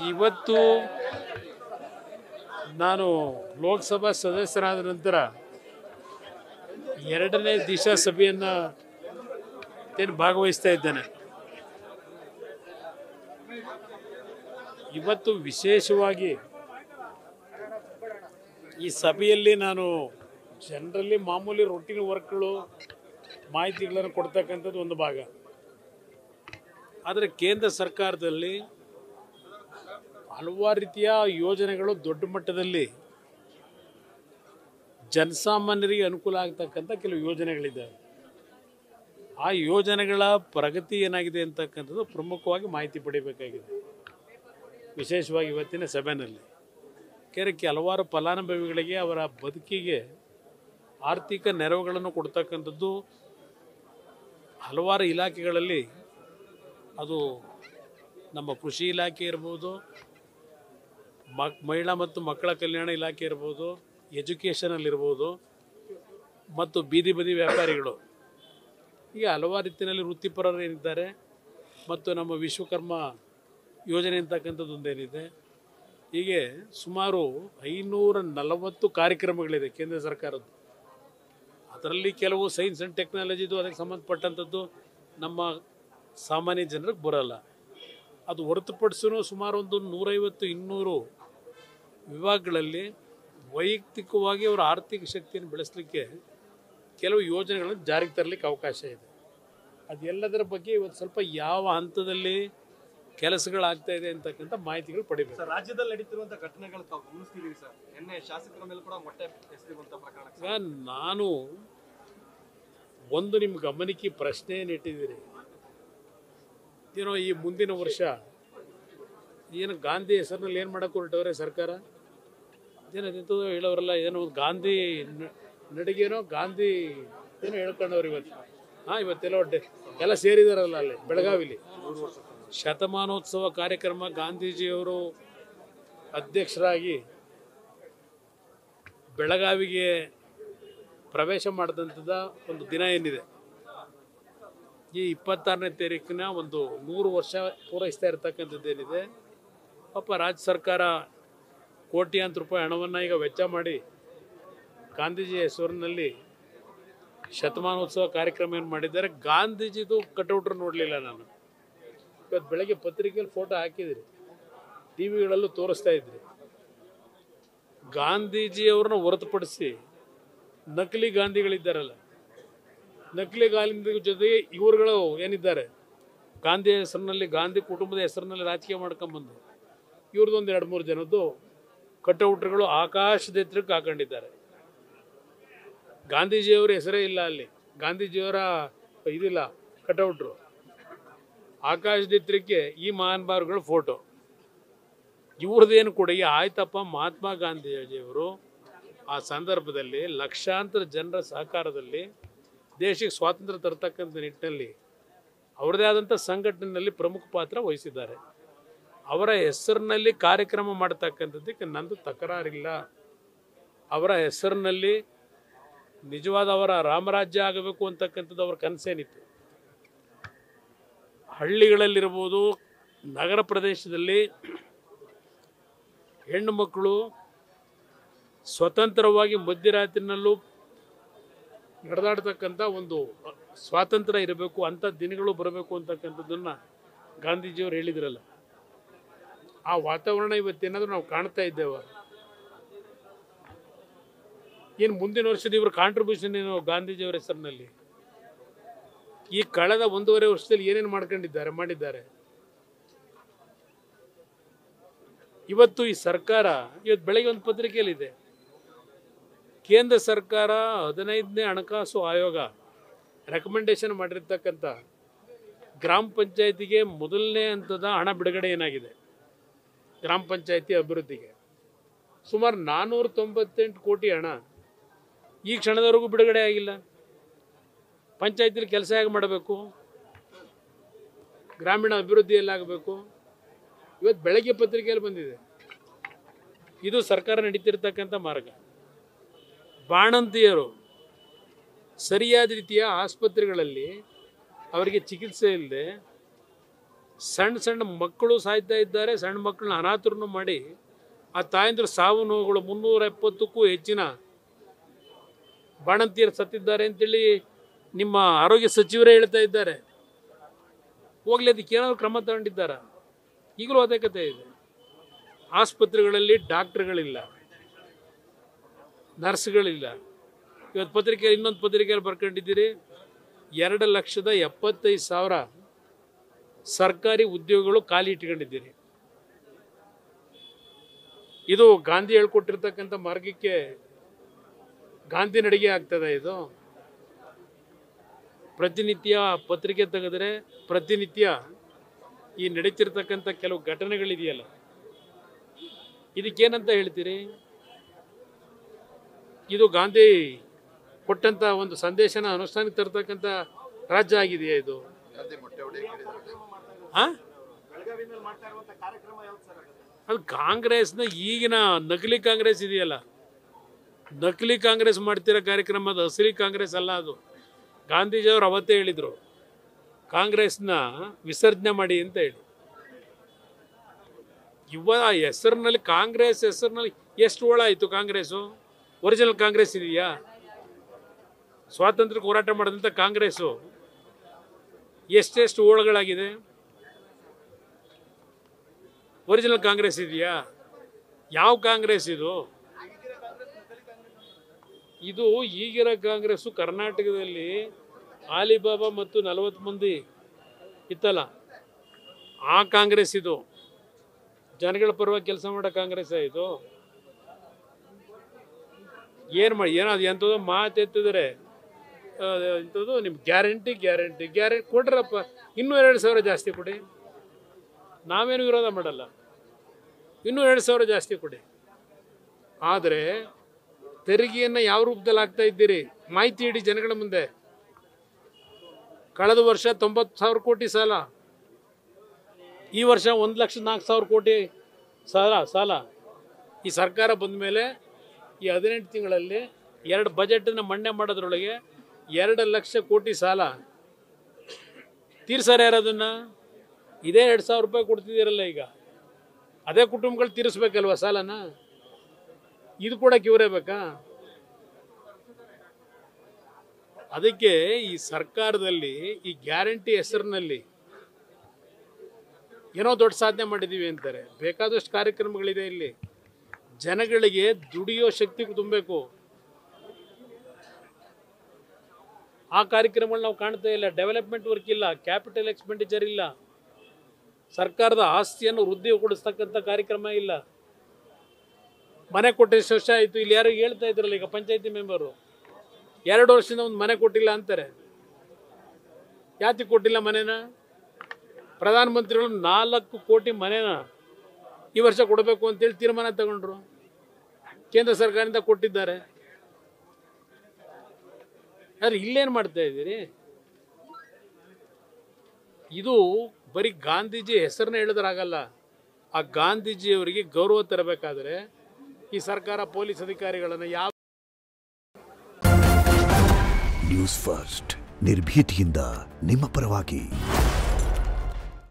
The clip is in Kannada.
ಇವತ್ತು ನಾನು ಲೋಕಸಭಾ ಸದಸ್ಯರಾದ ನಂತರ ಎರಡನೇ ದಿಶಾ ಸಭೆಯನ್ನು ಭಾಗವಹಿಸ್ತಾ ಇದ್ದೇನೆ. ಇವತ್ತು ವಿಶೇಷವಾಗಿ ಈ ಸಭೆಯಲ್ಲಿ ನಾನು ಜನರಲ್ಲಿ ಮಾಮೂಲಿ ರೊಟೀನ್ ವರ್ಕ್ಗಳು ಮಾಹಿತಿಗಳನ್ನು ಕೊಡ್ತಕ್ಕಂಥದ್ದು ಒಂದು ಭಾಗ. ಆದರೆ ಕೇಂದ್ರ ಸರ್ಕಾರದಲ್ಲಿ ಹಲವಾರು ರೀತಿಯ ಯೋಜನೆಗಳು ದೊಡ್ಡ ಮಟ್ಟದಲ್ಲಿ ಜನಸಾಮಾನ್ಯರಿಗೆ ಅನುಕೂಲ ಆಗ್ತಕ್ಕಂಥ ಕೆಲವು ಯೋಜನೆಗಳಿದ್ದಾವೆ. ಆ ಯೋಜನೆಗಳ ಪ್ರಗತಿ ಏನಾಗಿದೆ ಅಂತಕ್ಕಂಥದ್ದು ಪ್ರಮುಖವಾಗಿ ಮಾಹಿತಿ ಪಡಿಬೇಕಾಗಿದೆ. ವಿಶೇಷವಾಗಿ ಇವತ್ತಿನ ಸಭೆಯಲ್ಲಿ ಹಲವಾರು ಫಲಾನುಭವಿಗಳಿಗೆ ಅವರ ಬದುಕಿಗೆ ಆರ್ಥಿಕ ನೆರವುಗಳನ್ನು ಕೊಡ್ತಕ್ಕಂಥದ್ದು ಹಲವಾರು ಇಲಾಖೆಗಳಲ್ಲಿ, ಅದು ನಮ್ಮ ಕೃಷಿ ಇಲಾಖೆ ಇರ್ಬೋದು, ಮಹಿಳಾ ಮತ್ತು ಮಕ್ಕಳ ಕಲ್ಯಾಣ ಇಲಾಖೆ ಇರ್ಬೋದು, ಎಜುಕೇಷನಲ್ಲಿರ್ಬೋದು, ಮತ್ತು ಬೀದಿ ಬದಿ ವ್ಯಾಪಾರಿಗಳು, ಹೀಗೆ ಹಲವಾರು ರೀತಿಯಲ್ಲಿ ವೃತ್ತಿಪರರು ಏನಿದ್ದಾರೆ, ಮತ್ತು ನಮ್ಮ ವಿಶ್ವಕರ್ಮ ಯೋಜನೆ ಅಂತಕ್ಕಂಥದ್ದು ಒಂದೇನಿದೆ. ಹೀಗೆ ಸುಮಾರು 540 ಕಾರ್ಯಕ್ರಮಗಳಿದೆ ಕೇಂದ್ರ ಸರ್ಕಾರದ್ದು. ಅದರಲ್ಲಿ ಕೆಲವು ಸೈನ್ಸ್ ಆ್ಯಂಡ್ ಟೆಕ್ನಾಲಜಿದು ಅದಕ್ಕೆ ಸಂಬಂಧಪಟ್ಟಂಥದ್ದು ನಮ್ಮ ಸಾಮಾನ್ಯ ಜನರಿಗೆ ಬರೋಲ್ಲ. ಅದು ಹೊರತುಪಡಿಸೂ ಸುಮಾರು ಒಂದು 150-200 ವಿಭಾಗಗಳಲ್ಲಿ ವೈಯಕ್ತಿಕವಾಗಿ ಅವರ ಆರ್ಥಿಕ ಶಕ್ತಿಯನ್ನು ಬೆಳೆಸಲಿಕ್ಕೆ ಕೆಲವು ಯೋಜನೆಗಳನ್ನು ಜಾರಿಗೆ ತರಲಿಕ್ಕೆ ಅವಕಾಶ ಇದೆ. ಅದೆಲ್ಲದರ ಬಗ್ಗೆ ಇವತ್ತು ಸ್ವಲ್ಪ ಯಾವ ಹಂತದಲ್ಲಿ ಕೆಲಸಗಳಾಗ್ತಾ ಇದೆ ಅಂತಕ್ಕಂಥ ಮಾಹಿತಿಗಳು ಪಡಿಬೇಕು. ರಾಜ್ಯದಲ್ಲಿ ನಡೀತಿರುವಂಥ ಘಟನೆಗಳು ತಾವು ಗಮನಿಸ್ತಿದ್ದೀವಿ ಸರ್. ನಿನ್ನೆ ಶಾಸಕರ ಮೇಲೆ ಕೂಡ ಮೊಟ್ಟೆ ಎಸೆದಿರುವಂಥ ಪ್ರಕರಣ. ನಾನು ಒಂದು ನಿಮ್ಮ ಗಮನಕ್ಕೆ ಪ್ರಶ್ನೆಯನ್ನು ಇಟ್ಟಿದ್ದೀರಿ. ಏನೋ ಈ ಮುಂದಿನ ವರ್ಷ ಏನು ಗಾಂಧಿ ಹೆಸರಿನಲ್ಲಿ ಏನು ಮಾಡೋಕೆ ಹೊರಟವ್ರೆ ಸರ್ಕಾರ, ಏನೋ ಹೇಳೋರಲ್ಲ, ಏನೋ ಗಾಂಧಿ ನಡಿಗೆನೋ ಗಾಂಧಿ ಏನೋ ಹೇಳ್ಕೊಂಡವ್ರು ಇವತ್ತು. ಇವತ್ತೆಲ್ಲ ಎಲ್ಲ ಸೇರಿದಾರಲ್ಲ ಅಲ್ಲಿ ಬೆಳಗಾವಿಲಿ. ಶತಮಾನೋತ್ಸವ ಕಾರ್ಯಕ್ರಮ ಗಾಂಧೀಜಿಯವರು ಅಧ್ಯಕ್ಷರಾಗಿ ಬೆಳಗಾವಿಗೆ ಪ್ರವೇಶ ಮಾಡಿದಂಥದ ಒಂದು ದಿನ ಏನಿದೆ, ಈ 26ನೇ ತಾರೀಕಿನ ಒಂದು 100 ವರ್ಷ ಪೂರೈಸ್ತಾ ಇರ್ತಕ್ಕಂಥದ್ದೇನಿದೆ. ಪಾಪ ರಾಜ್ಯ ಸರ್ಕಾರ ಕೋಟ್ಯಾಂತರ ರೂಪಾಯಿ ಹಣವನ್ನು ಈಗ ವೆಚ್ಚ ಮಾಡಿ ಗಾಂಧೀಜಿ ಹೆಸರಿನಲ್ಲಿ ಶತಮಾನೋತ್ಸವ ಕಾರ್ಯಕ್ರಮ ಏನು ಮಾಡಿದ್ದಾರೆ. ಗಾಂಧೀಜಿದು ಕಟೌಟ್ರು ನೋಡಲಿಲ್ಲ ನಾನು. ಇವತ್ತು ಬೆಳಗ್ಗೆ ಪತ್ರಿಕೆಯಲ್ಲಿ ಫೋಟೋ ಹಾಕಿದ್ರಿ, ಟಿ ವಿಗಳಲ್ಲೂ ತೋರಿಸ್ತಾ ಇದ್ರಿ. ಗಾಂಧೀಜಿಯವ್ರನ್ನ ಹೊರತುಪಡಿಸಿ ನಕಲಿ ಗಾಂಧಿಗಳಿದ್ದಾರಲ್ಲ, ನಕಲಿ ಗಾಂಧಿ ಜೊತೆಗೆ ಇವರುಗಳು ಏನಿದ್ದಾರೆ, ಗಾಂಧಿ ಹೆಸರಿನಲ್ಲಿ, ಗಾಂಧಿ ಕುಟುಂಬದ ಹೆಸರಿನಲ್ಲಿ ರಾಜಕೀಯ ಮಾಡ್ಕೊಂಬಂದು ಇವ್ರದ್ದೊಂದು 2-3 ಜನದ್ದು ಕಟೌಟ್ರುಗಳು ಆಕಾಶದ ಎತ್ತರಕ್ಕೆ ಹಾಕೊಂಡಿದ್ದಾರೆ. ಗಾಂಧೀಜಿಯವರ ಹೆಸರೇ ಇಲ್ಲ ಅಲ್ಲಿ, ಗಾಂಧೀಜಿಯವರ ಇದಿಲ್ಲ ಕಟೌಟ್ರು. ಆಕಾಶದ ಎತ್ತರಕ್ಕೆ ಈ ಮಹಾನುಭಾವರುಗಳ ಫೋಟೋ. ಇವ್ರದ್ದೇನು ಕೊಡುಗೆ ಆಯ್ತಪ್ಪ. ಮಹಾತ್ಮ ಗಾಂಧೀಜಿಯವರು ಆ ಸಂದರ್ಭದಲ್ಲಿ ಲಕ್ಷಾಂತರ ಜನರ ಸಹಕಾರದಲ್ಲಿ ದೇಶಕ್ಕೆ ಸ್ವಾತಂತ್ರ್ಯ ತರತಕ್ಕಂಥ ನಿಟ್ಟಿನಲ್ಲಿ ಅವರದೇ ಆದಂಥ ಸಂಘಟನೆಯಲ್ಲಿ ಪ್ರಮುಖ ಪಾತ್ರ ವಹಿಸಿದ್ದಾರೆ. ಅವರ ಹೆಸರಿನಲ್ಲಿ ಕಾರ್ಯಕ್ರಮ ಮಾಡ್ತಕ್ಕಂಥದ್ದಕ್ಕೆ ನಂದು ತಕರಾರಿಲ್ಲ. ಅವರ ಹೆಸರಿನಲ್ಲಿ ನಿಜವಾದ ಅವರ ರಾಮರಾಜ್ಯ ಆಗಬೇಕು ಅಂತಕ್ಕಂಥದ್ದು ಅವರ ಕನಸೇನಿತ್ತು. ಹಳ್ಳಿಗಳಲ್ಲಿರ್ಬೋದು, ನಗರ ಪ್ರದೇಶದಲ್ಲಿ ಹೆಣ್ಣು ಮಕ್ಕಳು ಸ್ವತಂತ್ರವಾಗಿ ಮಧ್ಯರಾತ್ರಿನಲ್ಲೂ ನಡೆದಾಡ್ತಕ್ಕಂಥ ಒಂದು ಸ್ವಾತಂತ್ರ್ಯ ಇರಬೇಕು, ಅಂಥ ದಿನಗಳು ಬರಬೇಕು ಅಂತಕ್ಕಂಥದ್ದನ್ನು ಗಾಂಧೀಜಿಯವರು ಹೇಳಿದ್ರಲ್ಲ. ಆ ವಾತಾವರಣ ಇವತ್ತೇನಾದರೂ ನಾವು ಕಾಣ್ತಾ ಇದ್ದೇವೆ. ಏನು ಮುಂದಿನ ವರ್ಷದ ಇವ್ರ ಕಾಂಟ್ರಿಬ್ಯೂಷನ್ ಏನು ಗಾಂಧೀಜಿಯವರ ಹೆಸರಿನಲ್ಲಿ? ಈ ಕಳೆದ 1.5 ವರ್ಷದಲ್ಲಿ ಏನೇನು ಮಾಡಿದ್ದಾರೆ. ಇವತ್ತು ಈ ಸರ್ಕಾರ, ಇವತ್ತು ಬೆಳಗ್ಗೆ ಒಂದು ಪತ್ರಿಕೆಯಲ್ಲಿದೆ, ಕೇಂದ್ರ ಸರ್ಕಾರ 15ನೇ ಹಣಕಾಸು ಆಯೋಗ ರೆಕಮೆಂಡೇಶನ್ ಮಾಡಿರ್ತಕ್ಕಂಥ ಗ್ರಾಮ ಪಂಚಾಯತಿಗೆ ಮೊದಲನೇ ಹಂತದ ಹಣ ಬಿಡುಗಡೆ ಏನಾಗಿದೆ ಗ್ರಾಮ ಪಂಚಾಯತಿ ಅಭಿವೃದ್ಧಿಗೆ, ಸುಮಾರು 498 ಕೋಟಿ ಹಣ ಈ ಕ್ಷಣದವರೆಗೂ ಬಿಡುಗಡೆ ಆಗಿಲ್ಲ. ಪಂಚಾಯತಿಲಿ ಕೆಲಸ ಹೇಗೆ ಮಾಡಬೇಕು, ಗ್ರಾಮೀಣ ಅಭಿವೃದ್ಧಿಯಲ್ಲಾಗಬೇಕು. ಇವತ್ತು ಬೆಳಗ್ಗೆ ಪತ್ರಿಕೆಯಲ್ಲಿ ಬಂದಿದೆ. ಇದು ಸರ್ಕಾರ ನಡೀತಿರ್ತಕ್ಕಂಥ ಮಾರ್ಗ. ಬಾಣಂತಿಯರು ಸರಿಯಾದ ರೀತಿಯ ಆಸ್ಪತ್ರೆಗಳಲ್ಲಿ ಅವರಿಗೆ ಚಿಕಿತ್ಸೆ ಇಲ್ಲದೆ ಸಣ್ಣ ಸಣ್ಣ ಮಕ್ಕಳು ಸಾಯ್ತಾ ಇದ್ದಾರೆ, ಸಣ್ಣ ಮಕ್ಕಳನ್ನ ಅನಾಥರನ್ನು ಮಾಡಿ ಆ ತಾಯಂದ್ರ ಸಾವು ನೋವುಗಳು 370ಕ್ಕೂ ಹೆಚ್ಚಿನ ಬಾಣಂತಿಯರು ಸತ್ತಿದ್ದಾರೆ ಅಂತೇಳಿ ನಿಮ್ಮ ಆರೋಗ್ಯ ಸಚಿವರೇ ಹೇಳ್ತಾ ಇದ್ದಾರೆ. ಹೋಗ್ಲಿ, ಅದಕ್ಕೆ ಏನಾದರೂ ಕ್ರಮ ತಗೊಂಡಿದ್ದಾರ? ಈಗಲೂ ಅದೇ ಕಥೆ ಇದೆ. ಆಸ್ಪತ್ರೆಗಳಲ್ಲಿ ಡಾಕ್ಟ್ರುಗಳಿಲ್ಲ, ನರ್ಸ್ಗಳಿಲ್ಲ. ಇವತ್ತು ಪತ್ರಿಕೆಯಲ್ಲಿ ಇನ್ನೊಂದು ಪತ್ರಿಕೆಯಲ್ಲಿ ಬರ್ಕೊಂಡಿದ್ದೀರಿ 2,75,000 ಸರ್ಕಾರಿ ಉದ್ಯೋಗಗಳು ಖಾಲಿ ಇಟ್ಕೊಂಡಿದ್ದೀರಿ. ಇದು ಗಾಂಧಿ ಹೇಳ್ಕೊಟ್ಟಿರ್ತಕ್ಕಂಥ ಮಾರ್ಗಕ್ಕೆ ಗಾಂಧಿ ನಡಿಗೆ ಆಗ್ತದೆ. ಇದು ಪ್ರತಿನಿತ್ಯ ಪತ್ರಿಕೆ ತೆಗೆದರೆ ಪ್ರತಿನಿತ್ಯ ಈ ನಡೀತಿರ್ತಕ್ಕಂಥ ಕೆಲವು ಘಟನೆಗಳಿದೆಯಲ್ಲ, ಇದಕ್ಕೇನಂತ ಹೇಳ್ತೀರಿ? ಇದು ಗಾಂಧಿ ಕೊಟ್ಟಂತ ಒಂದು ಸಂದೇಶನ ಅನುಷ್ಠಾನಕ್ಕೆ ತರ್ತಕ್ಕಂಥ ರಾಜ್ಯ ಆಗಿದೆಯಾ ಇದು? ಅದು ಕಾಂಗ್ರೆಸ್ನ ಈಗಿನ ನಕಲಿ ಕಾಂಗ್ರೆಸ್ ಇದೆಯಲ್ಲ, ನಕಲಿ ಕಾಂಗ್ರೆಸ್ ಮಾಡ್ತಿರೋ ಕಾರ್ಯಕ್ರಮ, ಅದು ಅಸಲಿ ಕಾಂಗ್ರೆಸ್ ಅಲ್ಲ. ಅದು ಗಾಂಧೀಜಿಯವರು ಅವತ್ತೇ ಹೇಳಿದರು, ಕಾಂಗ್ರೆಸ್ನ ವಿಸರ್ಜನೆ ಮಾಡಿ ಅಂತ ಹೇಳಿ. ಹೆಸರಿನಲ್ಲಿ ಕಾಂಗ್ರೆಸ್ ಹೆಸರಿನಲ್ಲಿ ಎಷ್ಟು ಓಳ ಆಯಿತು ಕಾಂಗ್ರೆಸ್ಸು? ಒರಿಜಿನಲ್ ಕಾಂಗ್ರೆಸ್ ಇದೆಯಾ? ಸ್ವಾತಂತ್ರ್ಯಕ್ಕೆ ಹೋರಾಟ ಮಾಡಿದಂಥ ಕಾಂಗ್ರೆಸ್ಸು ಎಷ್ಟೆಷ್ಟು ಓಳಗಳಾಗಿದೆ? ಒರಿಜಿನಲ್ ಕಾಂಗ್ರೆಸ್ ಇದೆಯಾ? ಯಾವ ಕಾಂಗ್ರೆಸ್ ಇದು? ಇದು ಈಗಿನ ಕಾಂಗ್ರೆಸ್ಸು ಕರ್ನಾಟಕದಲ್ಲಿ ಆಲಿಬಾಬಾ ಮತ್ತು 40 ಮಂದಿ ಇತ್ತಲ್ಲ, ಆ ಕಾಂಗ್ರೆಸ್ ಇದು. ಜನಗಳ ಪರವಾಗಿ ಕೆಲಸ ಮಾಡೋ ಕಾಂಗ್ರೆಸ್ ಇದು. ಏನದು ಎಂಥದ್ದು ಮಾತೆತ್ತಿದ್ರೆ ಇಂಥದ್ದು ನಿಮ್ಗೆ ಗ್ಯಾರಂಟಿ ಕೊಡ್ರಪ್ಪ, ಇನ್ನೂ 2,000 ಜಾಸ್ತಿ ಕೊಡಿ, ನಾವೇನು ವಿರೋಧ ಮಾಡಲ್ಲ, ಇನ್ನೂ 2,000 ಜಾಸ್ತಿ ಕೊಡಿ. ಆದರೆ ತೆರಿಗೆಯನ್ನು ಯಾವ ರೂಪದಲ್ಲಿ ಹಾಕ್ತಾ ಇದ್ದೀರಿ ಮಾಹಿತಿ ಇಡಿ ಜನಗಳ ಮುಂದೆ. ಕಳೆದ ವರ್ಷ 90,000 ಕೋಟಿ ಸಾಲ, ಈ ವರ್ಷ 1,04,000 ಕೋಟಿ ಸಾಲ. ಈ ಸರ್ಕಾರ ಬಂದ ಮೇಲೆ ಈ 18 ತಿಂಗಳಲ್ಲಿ 2 ಬಜೆಟನ್ನು ಮಂಡನೆ ಮಾಡೋದ್ರೊಳಗೆ 2 ಲಕ್ಷ ಕೋಟಿ ಸಾಲ ತೀರ್ಸಾರ ಯಾರದನ್ನು? ಇದೇ 2,000 ರೂಪಾಯಿ ಕೊಡ್ತಿದ್ದೀರಲ್ಲ, ಈಗ ಅದೇ ಕುಟುಂಬಗಳು ತೀರಿಸ್ಬೇಕಲ್ವ ಸಾಲನ? ಇದು ಕೂಡ ಇವರೇ ಬೇಕಾ? ಅದಕ್ಕೆ ಈ ಸರ್ಕಾರದಲ್ಲಿ ಈ ಗ್ಯಾರಂಟಿ ಹೆಸರಿನಲ್ಲಿ ಏನೋ ದೊಡ್ಡ ಸಾಧನೆ ಮಾಡಿದ್ದೀವಿ ಅಂತಾರೆ. ಬೇಕಾದಷ್ಟು ಕಾರ್ಯಕ್ರಮಗಳಿದೆ ಇಲ್ಲಿ. ಜನಗಳಿಗೆ ದುಡಿಯೋ ಶಕ್ತಿ ತುಂಬಬೇಕು. ಆ ಕಾರ್ಯಕ್ರಮಗಳು ನಾವು ಕಾಣ್ತಾ ಇಲ್ಲ. ಡೆವಲಪ್ಮೆಂಟ್ ವರ್ಕ್ ಇಲ್ಲ, ಕ್ಯಾಪಿಟಲ್ ಎಕ್ಸ್ಪೆಂಡಿಚರ್ ಇಲ್ಲ, ಸರ್ಕಾರದ ಆಸ್ತಿಯನ್ನು ವೃದ್ಧಿಗೊಳಿಸ್ತಕ್ಕಂಥ ಕಾರ್ಯಕ್ರಮ ಇಲ್ಲ. ಮನೆ ಕೊಟ್ಟು ಎಷ್ಟು ವರ್ಷ ಆಯಿತು? ಇಲ್ಲಿ ಯಾರು ಹೇಳ್ತಾ ಇದ್ರಲ್ಲ, ಈಗ ಪಂಚಾಯತಿ ಮೆಂಬರು 2 ವರ್ಷದಿಂದ ಒಂದು ಮನೆ ಕೊಟ್ಟಿಲ್ಲ ಅಂತಾರೆ. ಯಾತಿಗೆ ಕೊಟ್ಟಿಲ್ಲ ಮನೆನ? ಪ್ರಧಾನಮಂತ್ರಿಗಳು 4 ಕೋಟಿ ಮನೆನ ಈ ವರ್ಷ ಕೊಡಬೇಕು ಅಂತೇಳಿ ತೀರ್ಮಾನ ತಗೊಂಡ್ರು, ಕೇಂದ್ರ ಸರ್ಕಾರದಿಂದ ಕೊಟ್ಟಿದ್ದಾರೆ. ಆದರೆ ಇಲ್ಲೇನು ಮಾಡ್ತಾ ಇದ್ದೀರಿ? ಇದು ಬರೀ ಗಾಂಧೀಜಿ ಹೆಸರನ್ನ ಹೇಳಿದ್ರಾಗಲ್ಲ. ಆ ಗಾಂಧೀಜಿಯವರಿಗೆ ಗೌರವ ತರಬೇಕಾದ್ರೆ ಈ ಸರ್ಕಾರ ಪೊಲೀಸ್ ಅಧಿಕಾರಿಗಳನ್ನು ಯಾವ ನ್ಯೂಸ್ ಫಸ್ಟ್ ನಿರ್ಭೀತಿಯಿಂದ ನಿಮ್ಮ ಪರವಾಗಿ.